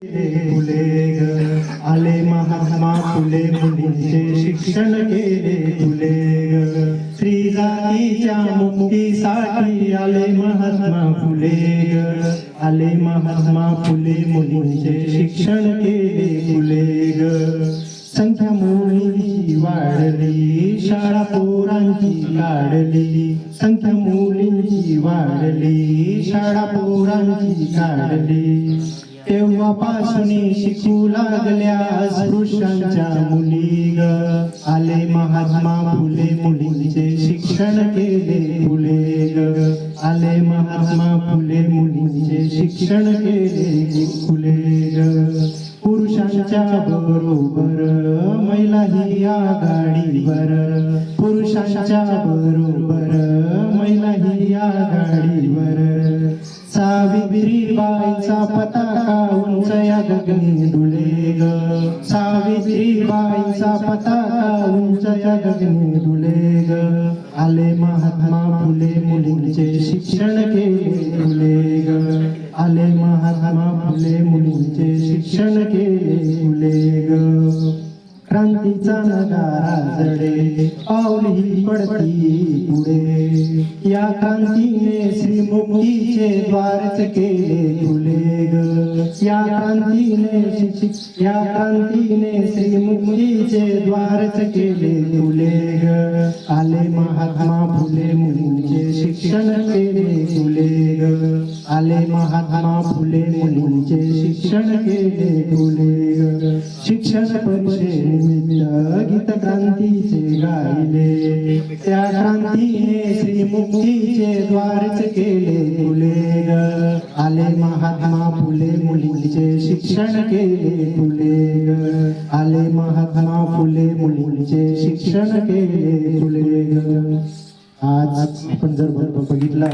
फुले ग आले महात्मा फुले मुलींचे शिक्षण केले फुले ग स्त्री जातीच्या मुक्तीसाठी आले महात्मा फुले ग आले महात्मा फुले मुलींचे शिक्षण केले फुले ग संख्या मुलींची वाढली शाळा पोरांची काढली संख्या मुलींची वाढली शाळा पोरांची काढली तेव्हापासून शिकू लागल्या अस्पृश्यांच्या मुली ग आले महात्मा फुले मुलींचे शिक्षण केले फुले ग आले महात्मा फुले मुलींचे शिक्षण केले फुले ग पुरुषांच्या बरोबर महिलाही आघाडीवर पुरुषांच्या बरोबर महिलाही आघाडीवर सावित्रीबाईचा पताका उंच या गगनी डुले ग सावित्रीबाईचा पताका उंच या गगनी डुले ग आले महात्मा फुले मुलींचे शिक्षण केले फुले ग आले महात्मा फुले मुलींचे शिक्षण केले फुले ग क्रांतीचा नगारा जडे पावली पडती पुढे या क्रांतीने श्रीमुक्तीचे द्वारच केले फुले ग या क्रांतीने श्रीमुक्तीचे द्वारच केले फुले ग आले महात्मा फुले मुलींचे शिक्षण केले फुले ग आले महात्मा फुले मुलींचे शिक्षण केले फुले ग शिक्षण परिषदेनिमित्त गीत क्रांतीचे गायले त्या क्रांतीने श्रीमुक्तीचे द्वारच केले फुले ग आले महात्मा फुले मुलींचे शिक्षण केले फुले ग आले महात्मा फुले मुलींचे शिक्षण केले फुले ग आज आपण जर बघितला